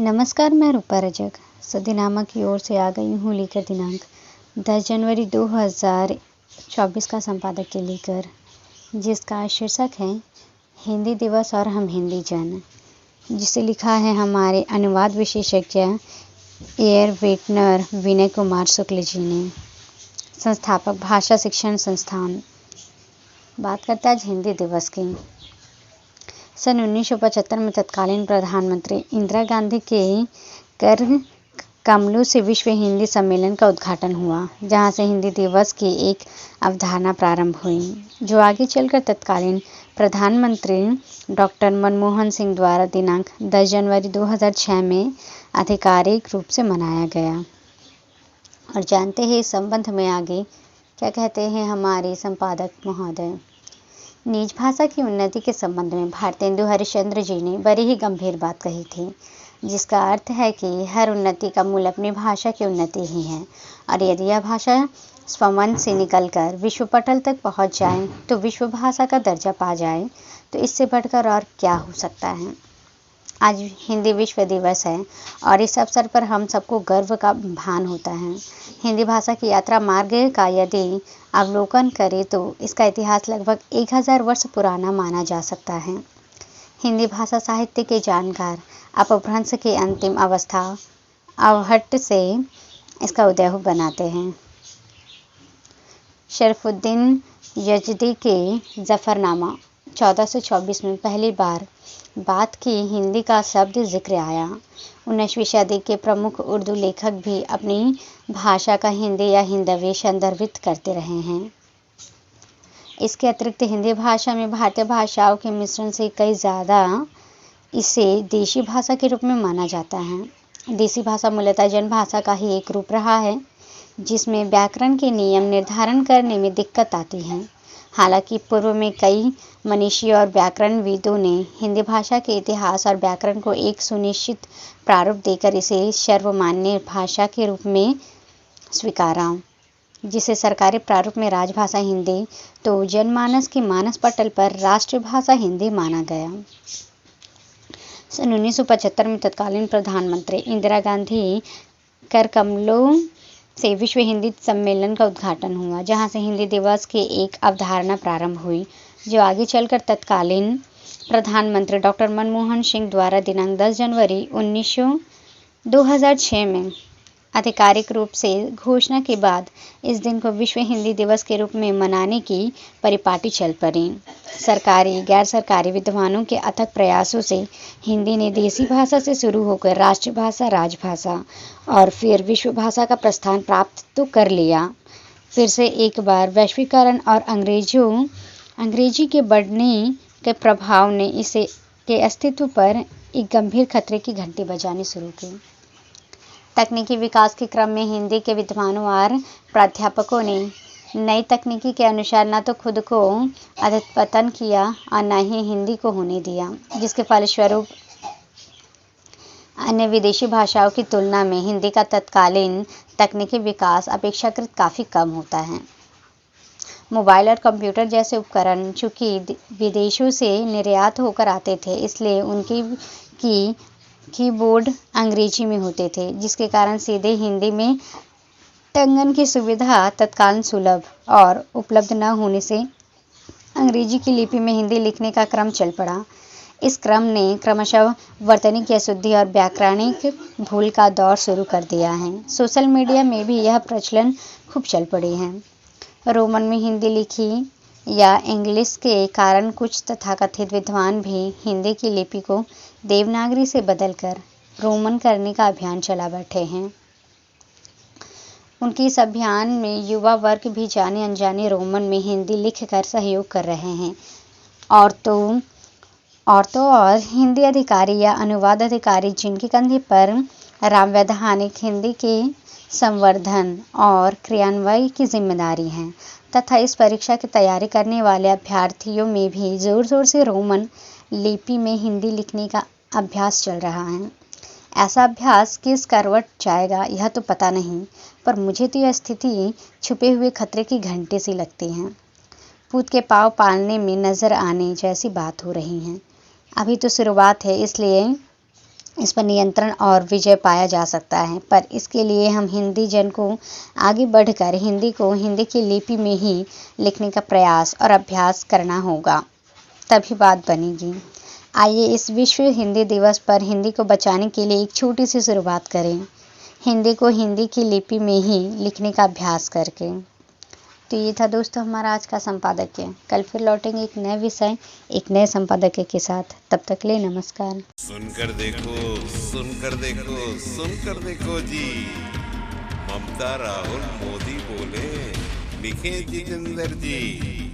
नमस्कार, मैं रूपा रजक सदीनामा की ओर से आ गई हूँ लेकर दिनांक 10 जनवरी 2024 का संपादक के लेकर, जिसका शीर्षक है हिंदी दिवस और हम हिंदी जन, जिसे लिखा है हमारे अनुवाद विशेषज्ञ एयर वेटनर विनय कुमार शुक्ल जी ने, संस्थापक भाषा शिक्षण संस्थान। बात करते हैं आज हिंदी दिवस की। सन 1975 में तत्कालीन प्रधानमंत्री इंदिरा गांधी के कर कमलों से विश्व हिंदी सम्मेलन का उद्घाटन हुआ, जहां से हिंदी दिवस की एक अवधारणा प्रारंभ हुई, जो आगे चलकर तत्कालीन प्रधानमंत्री डॉक्टर मनमोहन सिंह द्वारा दिनांक 10 जनवरी 2006 में आधिकारिक रूप से मनाया गया। और जानते हैं इस संबंध में आगे क्या कहते हैं हमारे संपादक महोदय। निज भाषा की उन्नति के संबंध में भारतेंदु हरिश्चंद्र जी ने बड़ी ही गंभीर बात कही थी, जिसका अर्थ है कि हर उन्नति का मूल अपनी भाषा की उन्नति ही है, और यदि यह भाषा स्वमन से निकलकर विश्व पटल तक पहुंच जाए, तो विश्व भाषा का दर्जा पा जाए, तो इससे बढ़कर और क्या हो सकता है। आज हिंदी विश्व दिवस है और इस अवसर पर हम सबको गर्व का भान होता है। हिंदी भाषा की यात्रा मार्ग का यदि अवलोकन करें तो इसका इतिहास लगभग 1000 वर्ष पुराना माना जा सकता है। हिंदी भाषा साहित्य के जानकार अपभ्रंश की अंतिम अवस्था अवहट्ट से इसका उदय बनाते हैं। शरफुद्दीन यजदी के जफरनामा 1424 में पहली बार बात की हिंदी का शब्द जिक्र आया। 19वीं सदी के प्रमुख उर्दू लेखक भी अपनी भाषा का हिंदी या हिंदवी संदर्भित करते रहे हैं। इसके अतिरिक्त हिंदी भाषा में भारतीय भाषाओं के मिश्रण से कई ज़्यादा इसे देशी भाषा के रूप में माना जाता है। देसी भाषा मूलतः जनभाषा का ही एक रूप रहा है, जिसमें व्याकरण के नियम निर्धारण करने में दिक्कत आती है। हालांकि पूर्व में कई मनीषी और व्याकरणविदों ने हिंदी भाषा के इतिहास और व्याकरण को एक सुनिश्चित प्रारूप देकर इसे सर्वमान्य भाषा के रूप में स्वीकारा, जिसे सरकारी प्रारूप में राजभाषा हिंदी तो जनमानस की मानस पटल पर राष्ट्रभाषा हिंदी माना गया। सन 1975 में तत्कालीन प्रधानमंत्री इंदिरा गांधी कर कमलों से विश्व हिंदी सम्मेलन का उद्घाटन हुआ, जहां से हिंदी दिवस की एक अवधारणा प्रारंभ हुई, जो आगे चलकर तत्कालीन प्रधानमंत्री डॉक्टर मनमोहन सिंह द्वारा दिनांक 10 जनवरी 2006 में आधिकारिक रूप से घोषणा के बाद इस दिन को विश्व हिंदी दिवस के रूप में मनाने की परिपाटी चल पड़ी। सरकारी गैर सरकारी विद्वानों के अथक प्रयासों से हिंदी ने देसी भाषा से शुरू होकर राष्ट्रभाषा, राजभाषा और फिर विश्व भाषा का प्रस्थान प्राप्त तो कर लिया। फिर से एक बार वैश्वीकरण और अंग्रेजी के बढ़ने के प्रभाव ने इसे के अस्तित्व पर एक गंभीर खतरे की घंटी बजानी शुरू की। तकनीकी विकास के क्रम में हिंदी के विद्वानों और प्राध्यापकों ने नई तकनीकी के अनुसार न तो खुद को अधःपतन किया और न ही हिंदी को होने दिया, जिसके फलस्वरूप अन्य विदेशी भाषाओं की तुलना में हिंदी का तत्कालीन तकनीकी विकास अपेक्षाकृत काफ़ी कम होता है। मोबाइल और कंप्यूटर जैसे उपकरण चूँकि विदेशों से निर्यात होकर आते थे, इसलिए उनकी कीबोर्ड अंग्रेजी में होते थे, जिसके कारण सीधे हिंदी में टंगन की सुविधा तत्काल सुलभ और उपलब्ध न होने से अंग्रेजी की लिपि में हिंदी लिखने का क्रम चल पड़ा। इस क्रम ने क्रमशः वर्तनी अशुद्धि और व्याकरणिक भूल का दौर शुरू कर दिया है। सोशल मीडिया में भी यह प्रचलन खूब चल पड़ी है। रोमन में हिंदी लिखी या इंग्लिश के कारण कुछ तथाकथित विद्वान भी हिंदी की लिपि को देवनागरी से बदलकर रोमन करने का अभियान चला बैठे हैं। उनके इस अभियान में युवा वर्ग भी जाने अनजाने रोमन में हिंदी लिखकर सहयोग कर रहे हैं। औरतों और हिंदी अधिकारी या अनुवाद अधिकारी, जिनके कंधे पर रामवैधानिक हिंदी के संवर्धन और क्रियान्वयन की जिम्मेदारी है, तथा इस परीक्षा की तैयारी करने वाले अभ्यर्थियों में भी जोर जोर से रोमन लिपि में हिंदी लिखने का अभ्यास चल रहा है। ऐसा अभ्यास किस करवट जाएगा यह तो पता नहीं, पर मुझे तो यह स्थिति छुपे हुए खतरे की घंटी सी लगती है। पूत के पाँव पालने में नजर आने जैसी बात हो रही है। अभी तो शुरुआत है, इसलिए इस पर नियंत्रण और विजय पाया जा सकता है। पर इसके लिए हम हिंदी जन को आगे बढ़कर हिंदी को हिंदी की लिपि में ही लिखने का प्रयास और अभ्यास करना होगा, तभी बात बनेगी। आइए इस विश्व हिंदी दिवस पर हिंदी को बचाने के लिए एक छोटी सी शुरुआत करें, हिंदी को हिंदी की लिपि में ही लिखने का अभ्यास करके। तो ये था दोस्तों हमारा आज का संपादकीय। कल फिर लौटेंगे एक नए विषय, एक नए संपादकीय के साथ। तब तक ले नमस्कार। सुनकर देखो, सुनकर देखो, सुनकर देखो जी। ममता राहुल मोदी बोले, लिखे जितेंद्र जी।